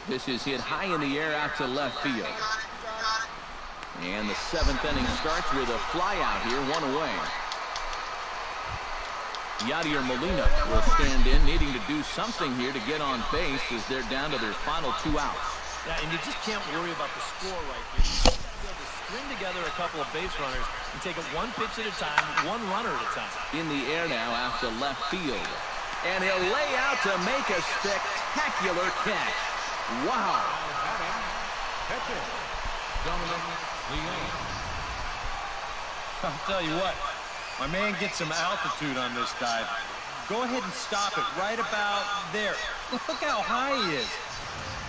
This is hit high in the air out to left field. And the seventh inning starts with a fly out here, one away. Yadier Molina will stand in, needing to do something here to get on base as they're down to their final 2 outs. Yeah, and you just can't worry about the score right here. You got to be able to string together a couple of base runners and take it one pitch at a time, one runner at a time. In the air now out to left field. And he'll lay out to make a spectacular catch. Wow. I'll tell you what, my man gets some altitude on this dive. Go ahead and stop it right about there. Look how high he is.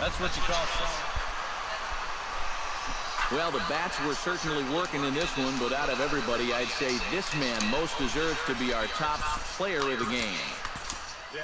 That's what you call solid. Well, the bats were certainly working in this one, but out of everybody, I'd say this man most deserves to be our top player of the game. Yeah.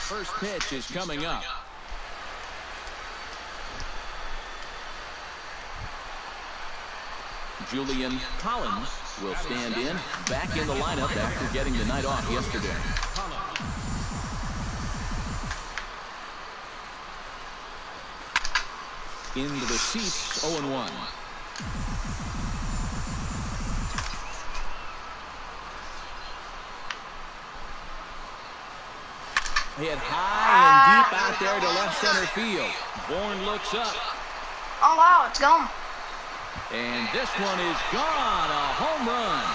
First pitch is coming up. Julian Collins will stand in, back in the lineup after getting the night off yesterday. Into the seats, 0-1. Hit high and deep out there to left center field. Bourne looks up. Oh, wow, it's gone. And this one is gone. A home run.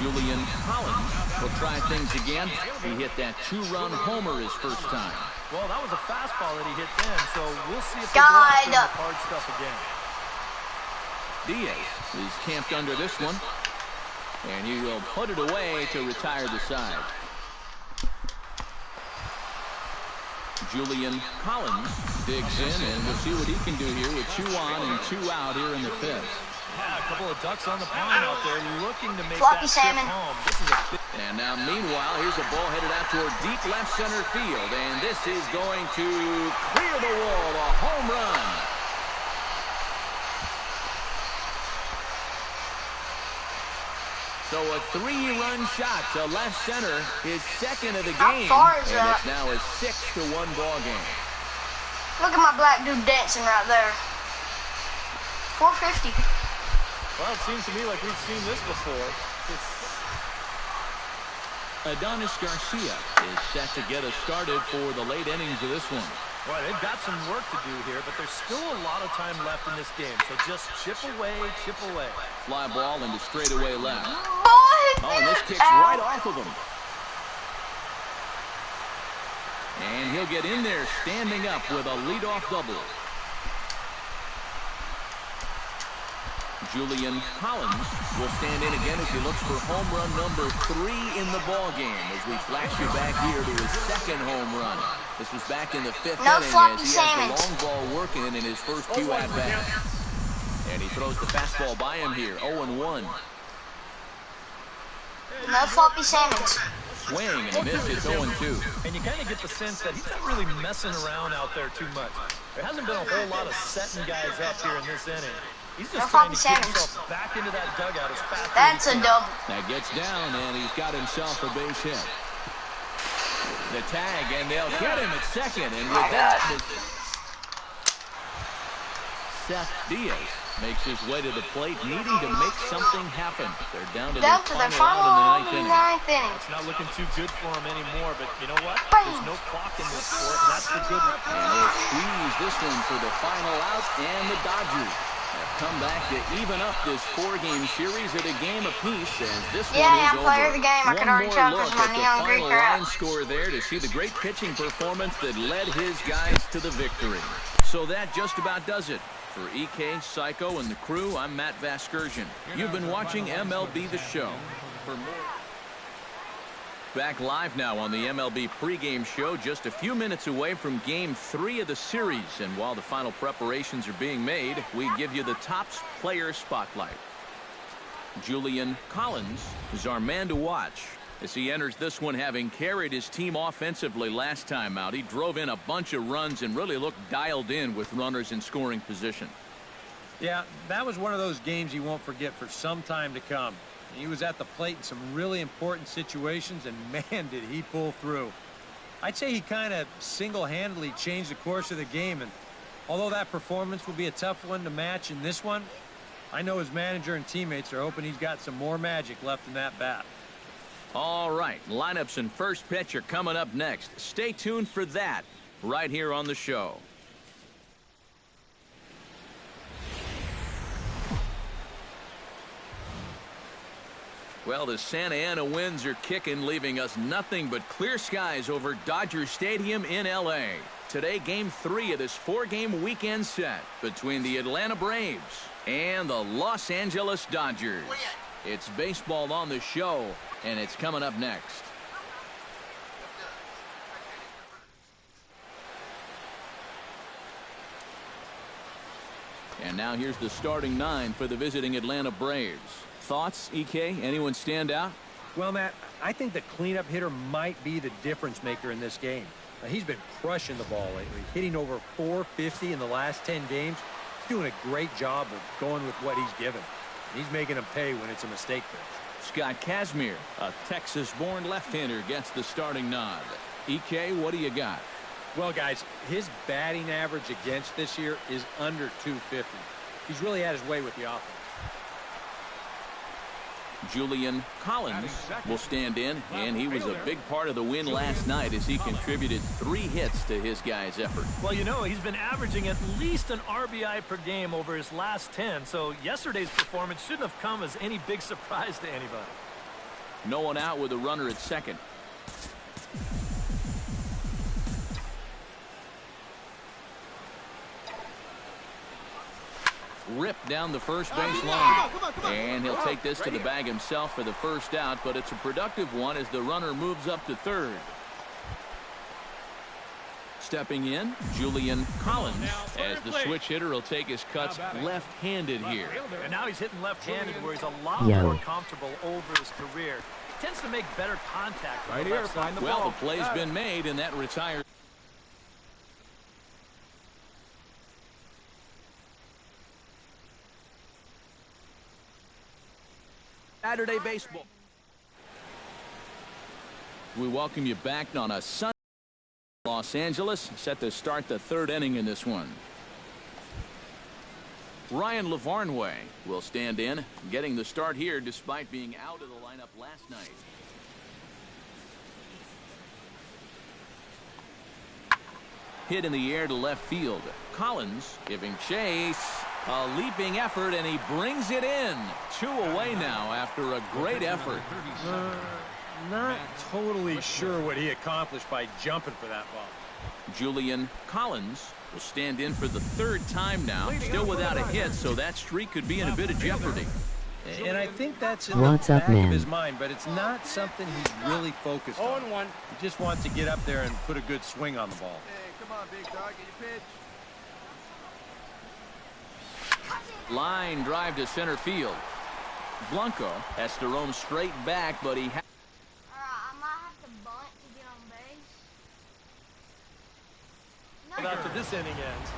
Julian Collins will try things again. He hit that 2-run homer his first time. Well, that was a fastball that he hit then, so we'll see if they go after the hard stuff again. Diaz is camped under this one, and he will put it away to retire the side. Julian Collins digs in, and we'll see what he can do here with 2 on and 2 out here in the 5th. Yeah, a couple of ducks on the pond out there looking to make Floppy that salmon. trip home. This is a big... And now, meanwhile, here's a ball headed out toward deep left center field, and this is going to clear the wall, a home run. So a 3-run shot to left center, his second of the game. How far is and that? it's now a 6-1 ball game. Look at my black dude dancing right there. 450. Well, it seems to me like we've seen this before. Adonis Garcia is set to get us started for the late innings of this one. Boy, they've got some work to do here, but there's still a lot of time left in this game. So just chip away, chip away. Fly ball into straightaway left. Boy, Oh, and this kicks right off of him. And he'll get in there standing up with a leadoff double. Julian Collins will stand in again as he looks for home run number 3 in the ball game as we flash you back here to his second home run. This was back in the 5th No inning floppy as he has salmons. the long ball working in his first 2 at-bats. And he throws the fastball by him here, 0-1. no floppy salmons. Swing and a miss, it's 0-2. And you kind of get the sense that he's not really messing around out there too much. There hasn't been a whole lot of setting guys up here in this inning. He's No just trying to Floppy get Simmons. himself back into that dugout as fast That's as a he can. double. That gets down, and he's got himself a base hit. The tag, and they'll get him at second. And with that, Seth Diaz makes his way to the plate, needing to make something happen. They're down to Down their to their final out in the final ninth inning. ninth inning. It's not looking too good for him anymore, but you know what? Bang. There's no clock in this sport, and that's the good one. And he'll squeeze this one for the final out, and the Dodgers have come back to even up this 4-game series at a game apiece as this Yeah, one is I'm over. player of the game. I could One already more tell look because my at the neon green final crap. line score there to see the great pitching performance that led his guys to the victory. So that just about does it. For EK, Psycho, and the crew, I'm Matt Vasgersian. You've been watching MLB The Show. For more... Back live now on the MLB pregame show, just a few minutes away from Game 3 of the series. And while the final preparations are being made, we give you the top player spotlight. Julian Collins is our man to watch as he enters this one, having carried his team offensively last time out. He drove in a bunch of runs and really looked dialed in with runners in scoring position. Yeah, that was one of those games he won't forget for some time to come. He was at the plate in some really important situations, and man, did he pull through. I'd say he kind of single-handedly changed the course of the game, and although that performance will be a tough one to match in this one, I know his manager and teammates are hoping he's got some more magic left in that bat. All right, lineups and first pitch are coming up next. Stay tuned for that right here on the show. Well, the Santa Ana winds are kicking, leaving us nothing but clear skies over Dodger Stadium in L.A. Today, Game 3 of this 4-game weekend set between the Atlanta Braves and the Los Angeles Dodgers. It's baseball on the show, and it's coming up next. And now here's the starting 9 for the visiting Atlanta Braves. Thoughts, EK? Anyone stand out? Well, Matt, I think the cleanup hitter might be the difference maker in this game. He's been crushing the ball lately, hitting over 450 in the last 10 games. He's doing a great job of going with what he's given. He's making them pay when it's a mistake pitch. Scott Kazmir, a Texas-born left-hander, gets the starting nod. EK, what do you got? Well, guys, his batting average against this year is under 250. He's really had his way with the offense. Julian Collins will stand in, and he was a big part of the win last night as he contributed 3 hits to his guys' effort. Well, you know, he's been averaging at least an RBI per game over his last 10, so yesterday's performance shouldn't have come as any big surprise to anybody. No one out with a runner at second. Ripped down the first base line. And he'll take this to the bag himself for the first out, but it's a productive one as the runner moves up to third. Stepping in, Julian Collins, as the switch hitter will take his cuts left-handed here. And now he's hitting left-handed where he's a lot more comfortable over his career. He tends to make better contact from the left side. Well, the play's been made, and that retires. Saturday baseball. We welcome you back on a Sunday. Los Angeles set to start the 3rd inning in this one. Ryan Lavarnway will stand in, getting the start here despite being out of the lineup last night. Hit in the air to left field. Collins giving chase. A leaping effort, and he brings it in. 2 away now after a great effort. Not totally sure what he accomplished by jumping for that ball. Julian Collins will stand in for the 3rd time now, still without a hit, so that streak could be in a bit of jeopardy. And I think that's in the back of his mind, but it's not something he's really focused on. He just wants to get up there and put a good swing on the ball. Hey, come on, big dog, get your pitch. Line drive to center field. Blanco has to roam straight back, but he Alright, I might have to bunt to get on base. After this inning ends.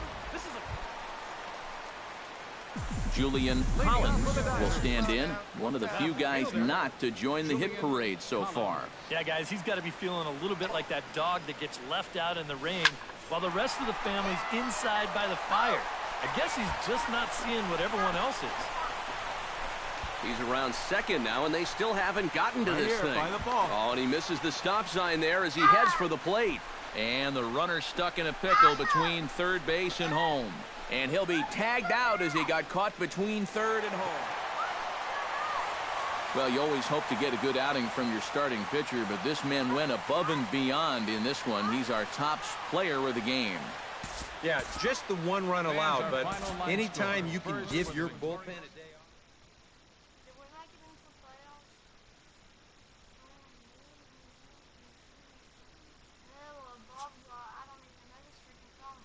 Julian Collins will stand in, one of the few guys not to join the hit parade so far. Yeah, guys, he's got to be feeling a little bit like that dog that gets left out in the rain while the rest of the family's inside by the fire. I guess he's just not seeing what everyone else is. He's around second now, and they still haven't gotten to this thing. Oh, and he misses the stop sign there as he heads for the plate. And the runner stuck in a pickle between third base and home. And he'll be tagged out as he got caught between third and home. Well, you always hope to get a good outing from your starting pitcher, but this man went above and beyond in this one. He's our top player of the game. Yeah, just the one run allowed, but anytime you can give your bullpen a day off. Did we make it into the playoffs? Yeah, well, Bob, I don't even know this freaking song.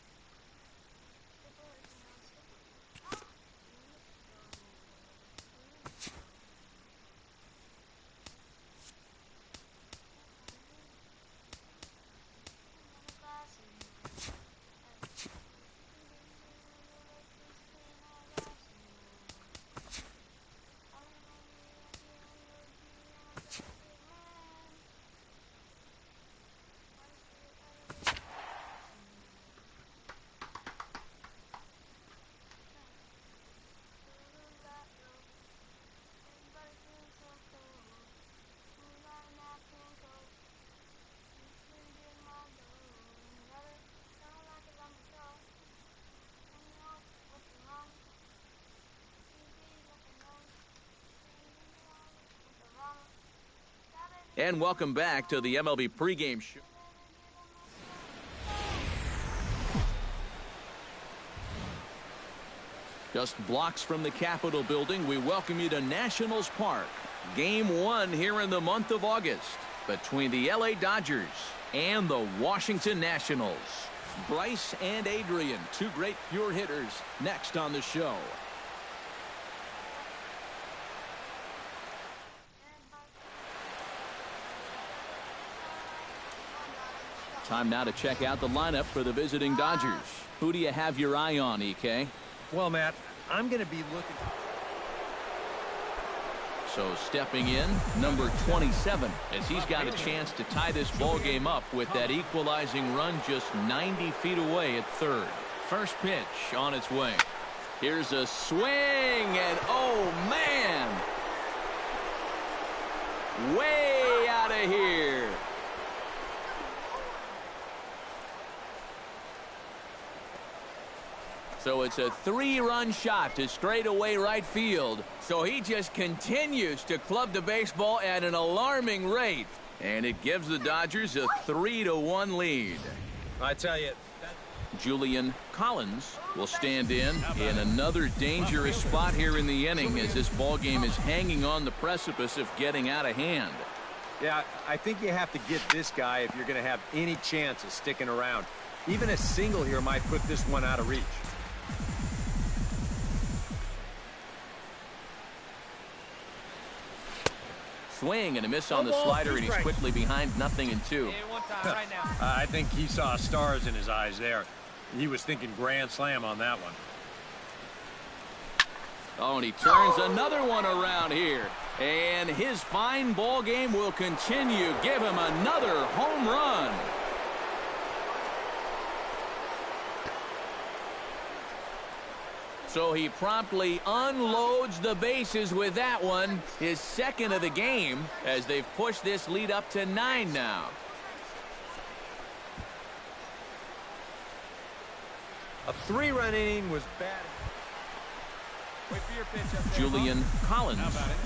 And welcome back to the MLB pregame show. Just blocks from the Capitol building, we welcome you to Nationals Park. Game 1 here in the month of August between the LA Dodgers and the Washington Nationals. Bryce and Adrian, two great pure hitters, next on the show. Time now to check out the lineup for the visiting Dodgers. Who do you have your eye on, EK? Well, Matt, I'm going to be looking. So stepping in, number 27, as he's got a chance to tie this ball game up with that equalizing run just 90 feet away at third. First pitch on its way. Here's a swing, and oh man! Way out of here. So it's a 3-run shot to straightaway right field. So he just continues to club the baseball at an alarming rate. And it gives the Dodgers a 3-1 lead. I tell you, Julian Collins will stand in another dangerous spot here in the inning as this ball game is hanging on the precipice of getting out of hand. yeah, I think you have to get this guy if you're going to have any chance of sticking around. Even a single here might put this one out of reach. Swing and a miss on the slider, and he's quickly behind 0-2. I think he saw stars in his eyes there. He was thinking grand slam on that one. Oh, and he turns another one around here. And his fine ball game will continue. Give him another home run. So he promptly unloads the bases with that one, his second of the game, as they've pushed this lead up to 9 now. A 3-run inning was bad. Wait for your pitch up there, Julian Collins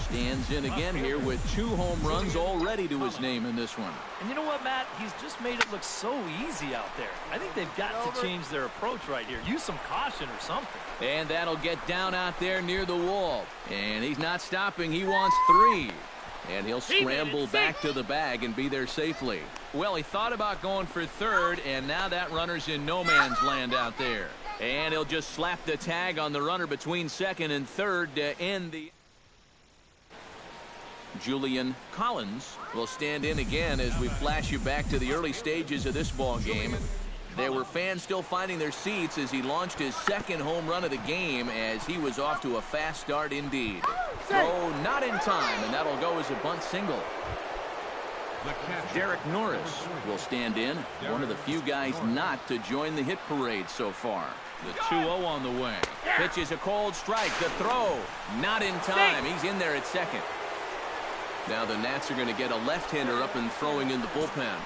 stands in again here with 2 home runs already to his name in this one. And you know what, Matt? He's just made it look so easy out there. I think they've got to change their approach right here. Use some caution or something. And that'll get down out there near the wall. And he's not stopping. He wants 3. And he'll scramble back to the bag and be there safely. Well, he thought about going for third, and now that runner's in no man's land out there. And he'll just slap the tag on the runner between second and third to end the... Julian Collins will stand in again as we flash you back to the early stages of this ball game. There were fans still finding their seats as he launched his second home run of the game as he was off to a fast start indeed. Throw not in time, and that'll go as a bunt single. Derek Norris will stand in, one of the few guys not to join the hit parade so far. The 2-0 on the way. Pitch is a cold strike. The throw not in time. He's in there at second. Now the Nats are going to get a left-hander up and throwing in the bullpen.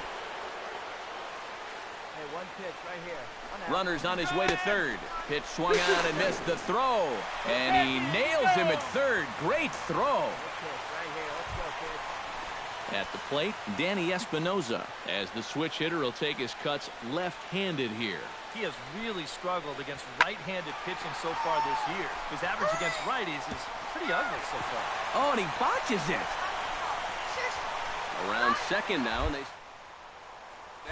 Hey, one pitch right here. Runner's on his way to third. Pitch swung on and missed the throw. And he nails him at third. Great throw. At the plate, Danny Espinosa, as the switch hitter will take his cuts left-handed here. He has really struggled against right-handed pitching so far this year. His average against righties is pretty ugly so far. Oh, and he botches it. Around second now, and they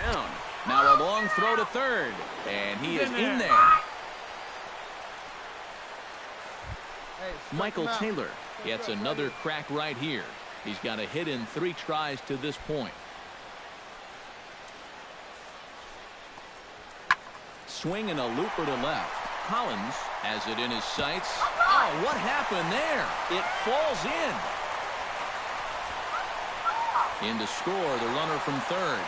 down. Now a long throw to third, and he is in there. Michael Taylor gets another crack right here. He's got a hit in 3 tries to this point. Swing and a looper to left. Collins has it in his sights. Oh, what happened there? It falls in. In to score, the runner from third.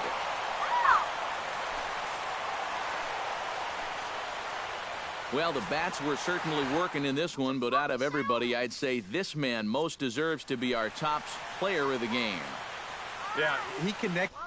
Well, the bats were certainly working in this one, but out of everybody, I'd say this man most deserves to be our top player of the game. Yeah, he connected.